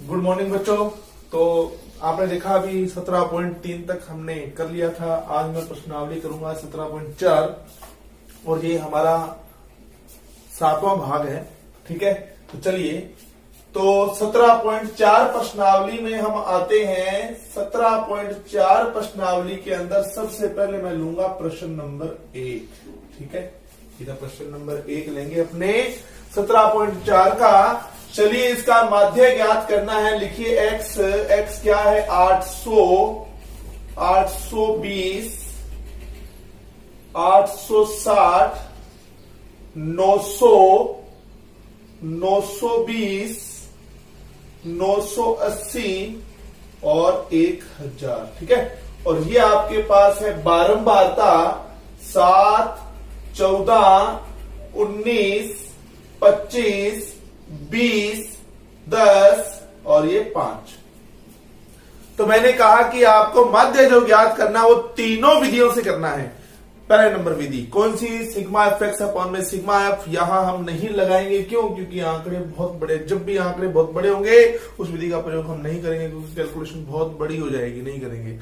Good morning बच्चों। तो आपने देखा अभी 17.3 तक हमने कर लिया था। आज मैं प्रश्नावली करूंगा 17.4 और ये हमारा 7वां भाग है। ठीक है, तो चलिए, तो 17.4 प्रश्नावली में हम आते हैं। 17.4 प्रश्नावली के अंदर सबसे पहले मैं लूंगा प्रश्न नंबर 1। ठीक है, इधर प्रश्न नंबर 1 लेंगे अपने 17.4 का। चलिए, इसका माध्य ज्ञात करना है। लिखिए x क्या है 800, 820, 860, 900, 920, 980 और 1000। ठीक है, और ये आपके पास है बारंबारता 7, 14, 19, 25, 20, 10 और ये 5। तो मैंने कहा कि आपको माध्य जो ज्ञात करना है वो तीनों विधियों से करना है। पहले नंबर विधि कौन सी? सिग्मा एफ एक्स अपॉन में सिग्मा एफ। यहां हम नहीं लगाएंगे, क्यों? क्योंकि आंकड़े बहुत बड़े, जब भी आंकड़े बहुत बड़े होंगे उस विधि का प्रयोग हम नहीं करेंगे, क्योंकि कैलकुलेशन बहुत बड़ी हो जाएगी, नहीं करेंगे।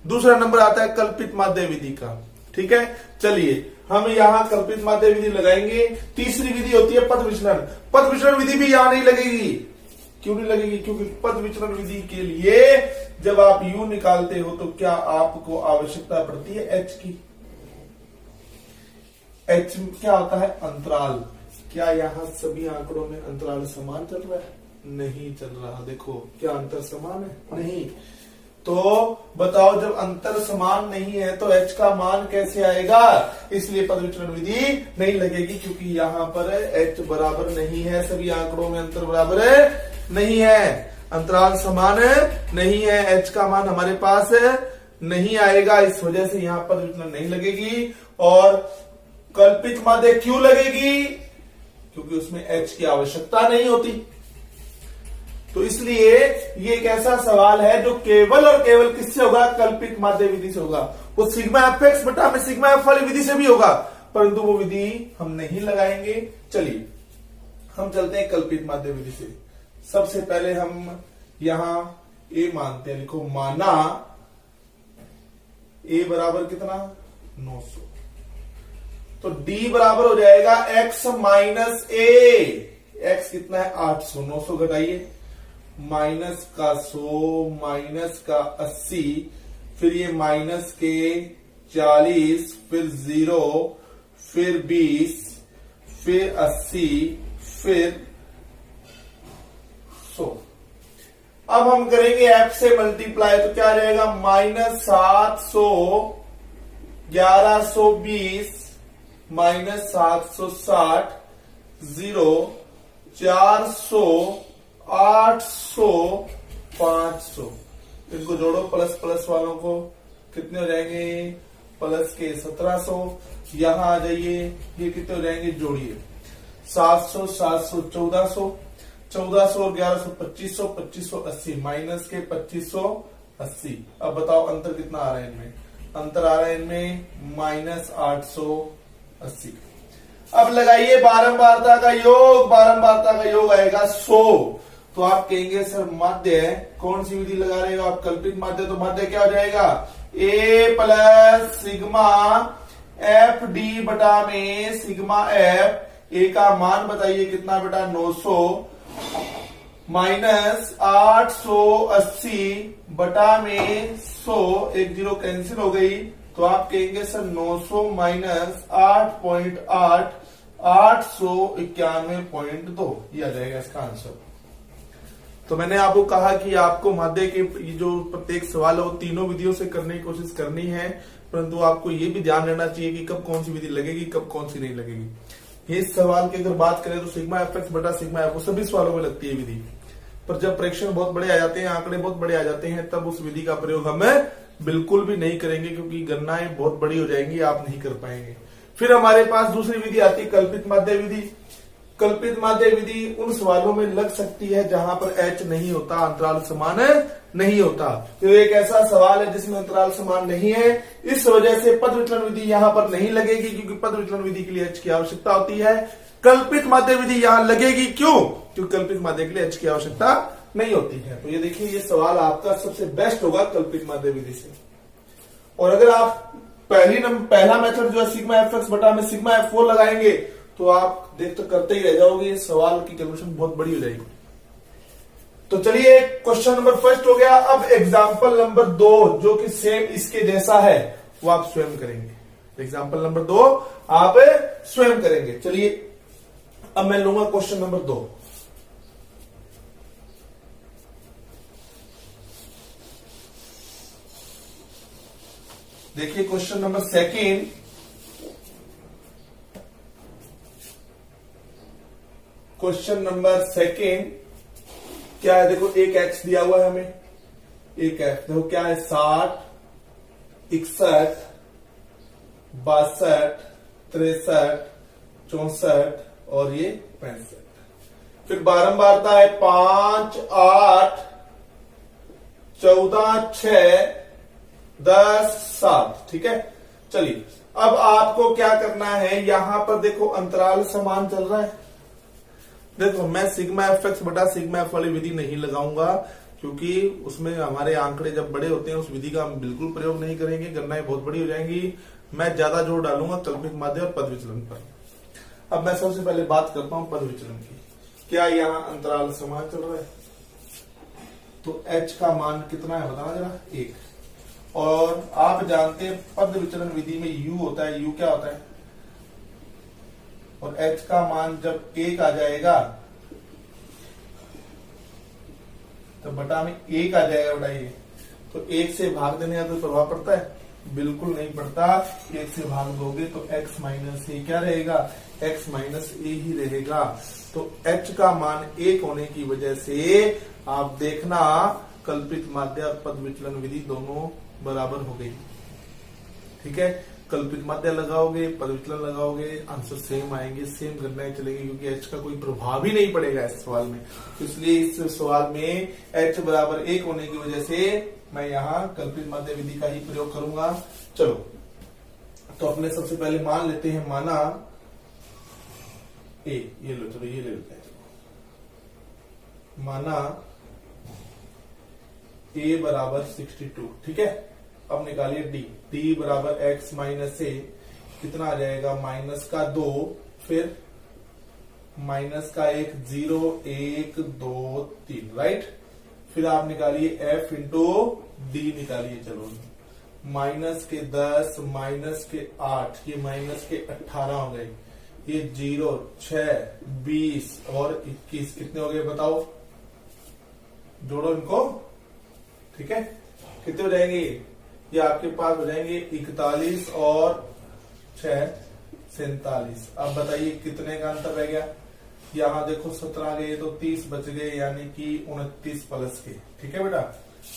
दूसरा नंबर आता है कल्पित माध्य विधि का। ठीक है, चलिए हम यहां कल्पित माध्य विधि लगाएंगे। तीसरी विधि होती है पथ विचलन। पथ विचलन विधि भी यहां नहीं लगेगी। क्यों नहीं लगेगी? क्योंकि पथ विचलन विधि के लिए जब आप u निकालते हो तो क्या आपको आवश्यकता पड़ती है h की। h क्या होता है? अंतराल। क्या यहां सभी आंकड़ों में अंतराल समान चल रहा है? नहीं चल रहा। देखो, क्या अंतर समान है? नहीं। तो बताओ, जब अंतर समान नहीं है तो h का मान कैसे आएगा? इसलिए पथ विचलन विधि नहीं लगेगी, क्योंकि यहां पर h बराबर नहीं है। सभी आंकड़ों में अंतर बराबर नहीं है, अंतराल समान नहीं है, h का मान हमारे पास नहीं आएगा। इस वजह से यहां पथ विचलन नहीं लगेगी। और कल्पित माध्य क्यों लगेगी? क्योंकि उसमें h की आवश्यकता नहीं होती। तो इसलिए ये एक ऐसा सवाल है जो केवल और केवल किससे होगा? कल्पित माध्य विधि से होगा। वो सिग्मा एफ एक्स बटा में सिग्मा एफ वाली विधि से भी होगा, परंतु वो विधि हम नहीं लगाएंगे। चलिए, हम चलते हैं कल्पित माध्य विधि से। सबसे पहले हम यहां a मानते हैं। लिखो, माना a बराबर कितना? 900। तो d बराबर हो जाएगा x माइनस a। x कितना है? 800। 900 घटाइए, माइनस का 100, माइनस का 80, फिर ये माइनस के 40, फिर 0, फिर 20, फिर 80, फिर 100। अब हम करेंगे f से मल्टीप्लाई, तो क्या आ जाएगा? Minus 700, 1120, minus 760, 0, 400, 800, 500। इनको जोड़ो, प्लस प्लस वालों को कितने हो जाएंगे? प्लस के 1700। यहां आ जाइए, ये कितने हो जाएंगे? जोड़िए, 700, 700, 1400, 1400 और 1100, 2500, 2580, माइनस के 2580। अब बताओ अंतर कितना आ रहा है इनमें? अंतर आ रहा है इनमें माइनस 880। अब लगाइए बारंबारता का योग। बारंबारता का योग आएगा 100। तो आप कहेंगे सर माध्य कौन सी विधि लगा रहे हो आप? कल्पित माध्य। तो माध्य क्या हो जाएगा? a plus sigma F D बटा में सिग्मा एफ। a का मान बताइए कितना बेटा? 900, माइनस 880 बटा में 100। 1 0 कैंसिल हो गई। तो आप कहेंगे सर 900 माइनस 8.8, 891.2। ये आ जाएगा इसका आंसर। तो मैंने आपको कहा कि आपको माध्य के जो प्रत्येक सवाल है वो तीनों विधियों से करने की कोशिश करनी है, परंतु आपको ये भी ध्यान रहना चाहिए कि कब कौन सी विधि लगेगी, कब कौन सी नहीं लगेगी। इस सवाल की अगर बात करें तो सिग्मा एफ एक्स बटा सिग्मा एफ, वो सभी सवालों में लगती है विधि, पर जब प्रेक्षण बहुत बड़े आ जाते हैं, आंकड़े बहुत बड़े आ जाते हैं, तब उस विधि का प्रयोग हमें बिल्कुल भी नहीं करेंगे, क्योंकि गणनाएं बहुत बड़ी हो जाएंगी, आप नहीं कर पाएंगे। फिर हमारे पास दूसरी विधि आती है कल्पित माध्य विधि। कल्पित माध्य विधि उन सवालों में लग सकती है जहां पर h नहीं होता, अंतराल समान नहीं होता। तो एक ऐसा सवाल है जिसमें अंतराल समान नहीं है, इस वजह से पथ विचलन विधि यहां पर नहीं लगेगी, क्योंकि पथ विचलन विधि के लिए h की आवश्यकता होती है। कल्पित माध्य विधि यहां लगेगी, क्यों? क्योंकि कल्पित माध्य के लिए h की आवश्यकता नहीं होती है। तो ये देखिए, ये सवाल आपका सबसे बेस्ट होगा कल्पित माध्य विधि से। और अगर आप पहला मेथड जो है सिग्मा एफ एक्स बटा में सिग्मा एफ 4 लगाएंगे तो आप देख तो करते ही रह जाओगे, ये सवाल की कैलकुलेशन बहुत बड़ी हो जाएगी। तो चलिए, क्वेश्चन नंबर फर्स्ट हो गया। अब एग्जाम्पल नंबर 2 जो कि सेम इसके जैसा है वो आप स्वयं करेंगे। एग्जाम्पल नंबर 2 आप स्वयं करेंगे। चलिए, अब मैं लूंगा क्वेश्चन नंबर 2। देखिए question number second. Question number second क्या है? देखो, एक एक्स दिया हुआ है हमें, एक एक्स देखो क्या है, 60, 61, 62, 63, 64 और ये 65। फिर बारंबारता है 5, 8, 14, 6, 10, 7। ठीक है, चलिए अब आपको क्या करना है, यहां पर देखो अंतराल समान चल रहा है। देखो, मैं सिग्मा एफ एक्स बटा सिग्मा एफ वाली विधि नहीं लगाऊंगा क्योंकि उसमें हमारे आंकड़े जब बड़े होते हैं उस विधि का हम बिल्कुल प्रयोग नहीं करेंगे, गणनाएं बहुत बड़ी हो जाएंगी। मैं ज्यादा जोर डालूंगा कल्पित माध्य और पद विचलन पर। अब मैं सबसे पहले बात करता हूं पद विचलन की। क्या यहां अंतराल समान चल रहा है? तो h का मान कितना है बताना जरा, 1। और आप जानते हैं पद विचलन विधि में u होता है। u क्या होता है? और h का मान जब 1 आ जाएगा तो बटा में 1 आ जाएगा बटा ये। तो 1 से भाग देने का कोई प्रभाव पड़ता है? बिल्कुल नहीं पड़ता। 1 से भाग दोगे तो x माइनस ए क्या रहेगा? x माइनस ए ही रहेगा। तो h का मान 1 होने की वजह से आप देखना कल्पित माध्य और पद विचलन विधि दोनों बराबर हो गई। ठीक है, कल्पित माध्य लगाओगे, पद विचलन लगाओगे, आंसर सेम आएंगे, सेम गणनाएं चलेंगी क्योंकि h का कोई प्रभाव ही नहीं पड़ेगा इस सवाल में। इसलिए इस सवाल में h बराबर 1 होने की वजह से मैं यहाँ कल्पित माध्य विधि का ही प्रयोग करूंगा। चलो, तो अपने सबसे पहले मान लेते हैं, माना ए, ये लो, चलो ये ले लेते हैं। माना a बराबर 62। ठीक है, अब निकालिए d बराबर x माइनस ए, कितना आ जाएगा? -2, फिर -1, 0, 1, 2, 3। राइट, फिर आप निकालिए f इंटू डी निकालिए। चलो, -10, -8, ये -18 हो गए, ये 0, 6, 20 और 21 कितने हो गए बताओ? जोड़ो इनको। ठीक है, कितने हो जाएंगे? ये आपके पास हो जाएंगे 41 और 6, 47। अब बताइए कितने का अंतर रह गया? यहाँ देखो 17 गए तो 30 बच गए, यानी कि 29 प्लस के। ठीक है बेटा,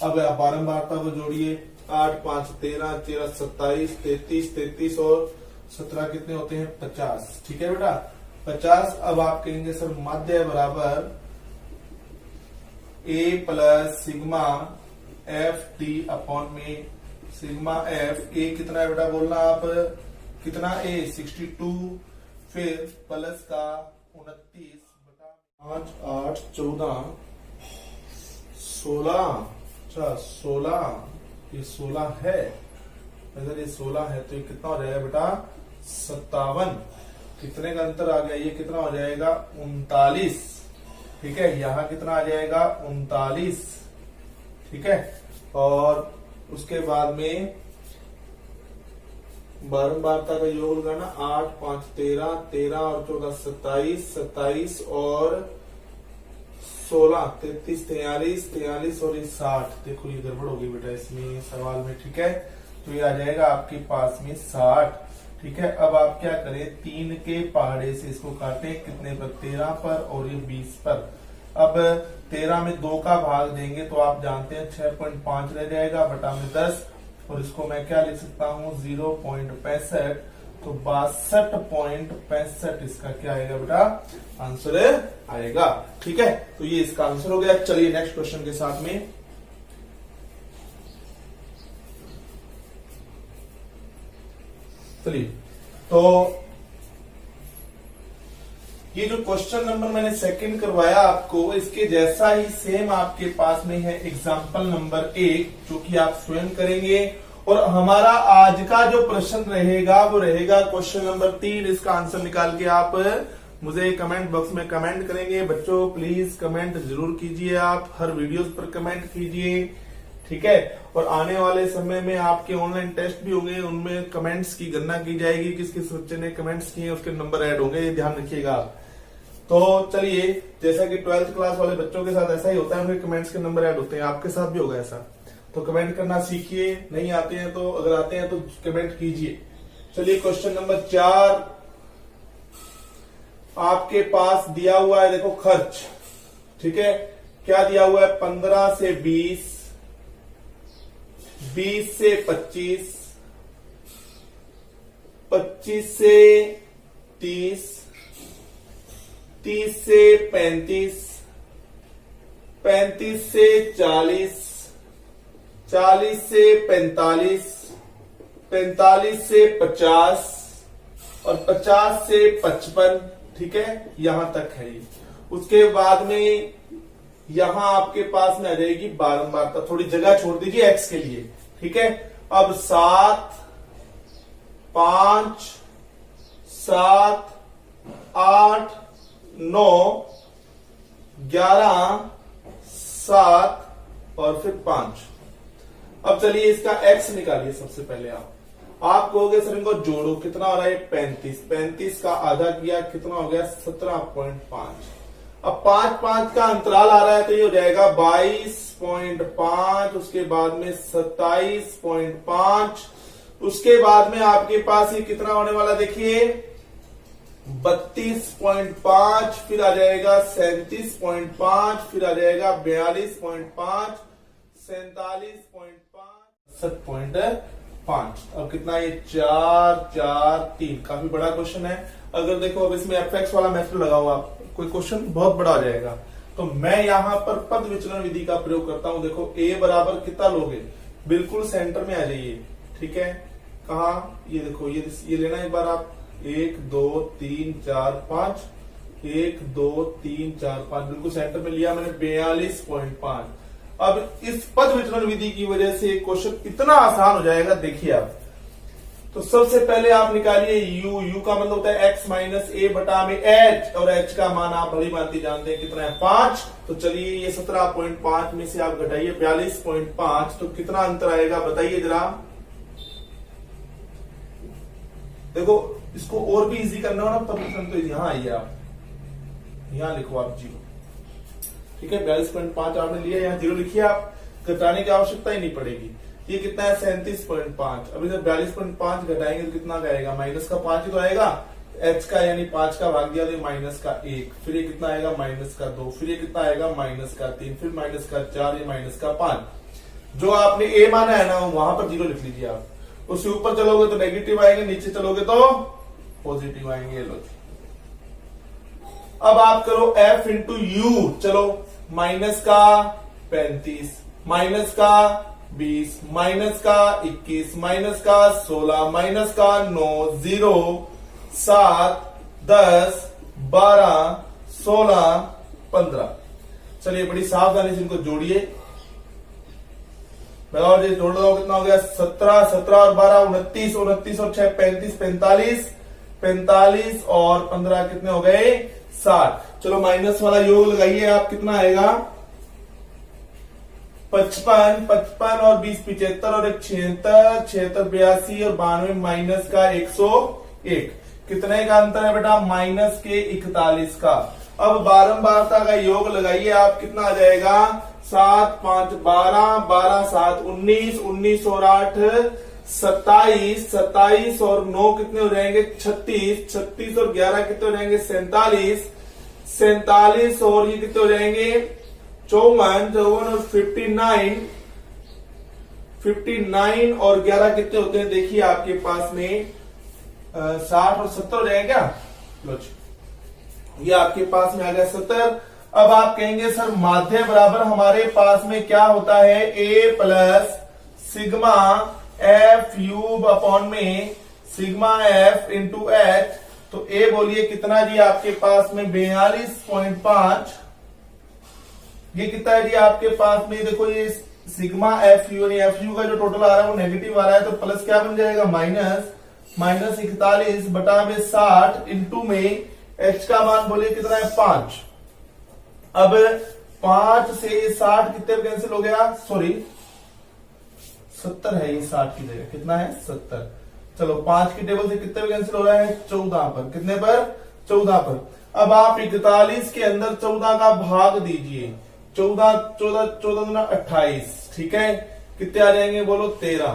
अब आप बारंबारता को जोड़िए। 8, 5, 13, 13, 27, 33, 33 और 17 कितने होते हैं? 50। ठीक है बेटा, 50। अब आप कहेंगे सर माध्य बराबर a plus sigma F T upon में सिग्मा एफ। ए कितना है बेटा बोलना आप? कितना a? 62, फिर प्लस का 29 बटा 5, 8, 14, 16। अच्छा 16, ये 16 है। अगर ये 16 है तो ये कितना हो जाएगा बेटा? 57। कितने का अंतर आ गया? ये कितना हो जाएगा? 39। ठीक है, यहाँ कितना आ जाएगा? 39। ठीक है, और उसके बाद में बारंबारता का योग लगाना। 8, 5, 13, 13 और 14 27, 27 और 16 33, 43, 43 और 60। देखो ये गड़बड़ होगी बेटा इसमें सवाल में। ठीक है, तो ये आ जाएगा आपके पास में 60। ठीक है, अब आप क्या करें? 3 के पहाड़े से इसको काटें, कितने पर? 13 पर और ये 20 पर। अब 13 में 2 का भाग देंगे तो आप जानते हैं 6.5 रह जाएगा बटा में 10, और इसको मैं क्या लिख सकता हूँ? 0.65। तो 62.65 इसका क्या आएगा बेटा? आंसर आएगा। ठीक है, तो ये इसका आंसर हो गया। चलिए नेक्स्ट क्वेश्चन के साथ में। चलिए, तो ये जो क्वेश्चन नंबर मैंने सेकंड करवाया आपको, इसके जैसा ही सेम आपके पास में है एग्जाम्पल नंबर 1, जो कि आप स्वयं करेंगे। और हमारा आज का जो प्रश्न रहेगा वो रहेगा क्वेश्चन नंबर 3। इसका आंसर निकाल के आप मुझे कमेंट बॉक्स में कमेंट करेंगे। बच्चों प्लीज कमेंट जरूर कीजिए, आप हर वीडियोस पर कमेंट कीजिए, ठीक है। और आने वाले समय में आपके ऑनलाइन टेस्ट भी होंगे, उनमें कमेंट्स की गणना की जाएगी, किस किस बच्चे ने कमेंट्स किए उसके नंबर ऐड होंगे, ये ध्यान रखिएगा आप। तो चलिए, जैसा कि 12th क्लास वाले बच्चों के साथ ऐसा ही होता है, उनके कमेंट्स के नंबर ऐड होते हैं, आपके साथ भी होगा ऐसा। तो कमेंट करना सीखिए, नहीं आते हैं तो, अगर आते हैं तो कमेंट कीजिए। चलिए क्वेश्चन नंबर 4 आपके पास दिया हुआ है, देखो खर्च, ठीक है। क्या दिया हुआ है? 15 से 20, 20 से 25, 25 से 30, 30 से 35, 35 से 40, 40 से 45, 45 से 50 और 50 से 55, ठीक है। यहां तक है ये। उसके बाद में यहां आपके पास में आ जाएगी बारंबारता, थोड़ी जगह छोड़ दीजिए एक्स के लिए, ठीक है। अब 7, 5, 7, 8, 9, 11, 7 और फिर 5। अब चलिए इसका एक्स निकालिए सबसे पहले आप कहोगे सर इनको जोड़ो, कितना हो रहा है? 35, 35 का आधा किया कितना हो गया? 17.5। अब 5 का अंतराल आ रहा है तो ये हो जाएगा 22.5, उसके बाद में 27.5, उसके बाद में आपके पास ये कितना होने वाला देखिए 32.5, फिर आ जाएगा 37.5, फिर आ जाएगा 42.5, 47.5, 67.5। अब कितना ये 4, 4, 3, काफी बड़ा क्वेश्चन है। अगर देखो अब इसमें एफएक्स वाला मेथड लगाओ आप, कोई क्वेश्चन बहुत बड़ा हो जाएगा। तो मैं यहां पर पद विचलन विधि का प्रयोग करता हूं। देखो a बराबर कितना लोगे? बिल्कुल सेंटर में आ जाइए, ठीक है। कहा ये देखो, ये लेना एक बार आप, 1 2 3 4 5, 1 2 3 4 5, बिल्कुल सेंटर में लिया मैंने 42.5। अब इस पद विचलन विधि की वजह से क्वेश्चन इतना आसान हो जाएगा, देखिए आप। तो सबसे पहले आप निकालिए u का मतलब होता है x माइनस a बटा में h, और h का मान आप भली भांति जानते हैं कितना है 5। तो चलिए ये 17.5 में से आप घटाइए 42.5, तो कितना अंतर आएगा बताइए जरा। देखो इसको और भी इजी करना हो ना तब तो यहां आइए आप, यहां लिखो आप 0, ठीक है। 42.5 आपने लिया, यहाँ 0 लिखिए आप, घटाने की आवश्यकता ही नहीं पड़ेगी। ये कितना है 37.5। अभी जब 42.5 घटाएंगे तो कितना आएगा? माइनस का 5 ही तो आएगा, h का यानी 5 का भाग दिया तो माइनस का 1, फिर ये कितना आएगा? माइनस का 2, फिर ये कितना आएगा? माइनस का 3, फिर माइनस का 4, ये माइनस का 5। जो आपने a माना है ना वहां पर 0 लिख लीजिए आप। उससे ऊपर चलोगे तो नेगेटिव आएंगे, नीचे चलोगे तो पॉजिटिव आएंगे। लो अब आप करो f इंटू यू, चलो माइनस का 35, माइनस का 20, माइनस का 21, माइनस का 16, माइनस का 9, 0, 7, 10, 12, 16, 15। चलिए बड़ी सावधानी से इनको जोड़िए, बताओ जी, जोड़ दो कितना हो गया? 17, 17 और 12 29, 29 और 6 35, 45, 45 और 15 कितने हो गए? 60। चलो माइनस वाला योग लगाइए आप, कितना आएगा? 55, 55 और 20 75 और 1 76, 76 82 और 92 माइनस का 101। कितने का अंतर है बेटा? माइनस के 41 का। अब बारंबारता का योग लगाइए आप, कितना आ जाएगा? 7 5 12, 12 7 19, 19 और 8 27, 27 और 9 कितने हो जाएंगे? 36, 36 और 11 कितने हो जाएंगे? 47, 47 और ये कितने हो जाएंगे? 54, 54 और 59, 59 और 11 कितने होते हैं? देखिए आपके पास में 60 और 70 हो जाएगा क्या? लो ये आपके पास में आ गया 70। अब आप कहेंगे सर माध्य बराबर हमारे पास में क्या होता है? a प्लस सिग्मा एफ यूब अपॉन में सिग्मा एफ इंटू एच तो ए बोलिए कितना जी आपके पास में 42.5। ये कितना है जी आपके पास में, देखो ये sigma F you, F you का जो टोटल आ रहा है वो नेगेटिव आ रहा है, तो प्लस क्या बन जाएगा माइनस 41 बटा में 60 इंटू में एच का मान बोलिए कितना है 5। अब 5 से 60 कितने पे कैंसिल हो गया, सॉरी 70 है ये 60 की जगह, कितना है 70। चलो 5 की टेबल से कितने पे कैंसिल हो रहा है 14 पर, कितने पर 14 पर। अब आप 41 के अंदर 14 का भाग दीजिए, 14 दूना 28, ठीक है, कितने आ जाएंगे बोलो 13,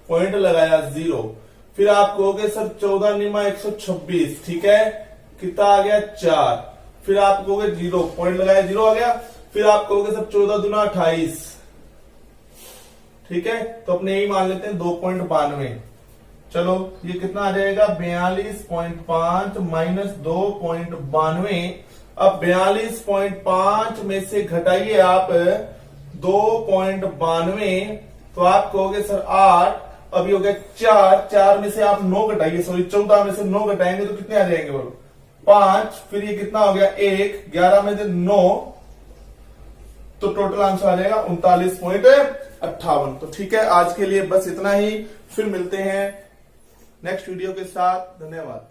पॉइंट लगाया 0। फिर आप कहोगे सर 14 निमा 126, ठीक है, कितना आ गया 4। फिर आप कहोगे 0, पॉइंट लगाया 0 आ गया। फिर आप कहोगे सर 14 दूना 28, ठीक है, तो अपने यही मान लेते हैं 2.92। चलो ये कितना आ जाएगा 42.5 माइनस 2.92। अब 42.5 में से घटाइए आप 2.92, तो आप कहोगे सर 8। अब ये हो गया 4 में से आप 9 घटाइए, सॉरी 14 में से 9 घटाएंगे तो कितने आ जाएंगे बोलो 5। फिर ये कितना हो गया 1, 11 में से 9, तो टोटल आंसर आ जाएगा 39.58। तो ठीक है, आज के लिए बस इतना ही, फिर मिलते हैं नेक्स्ट वीडियो के साथ। धन्यवाद।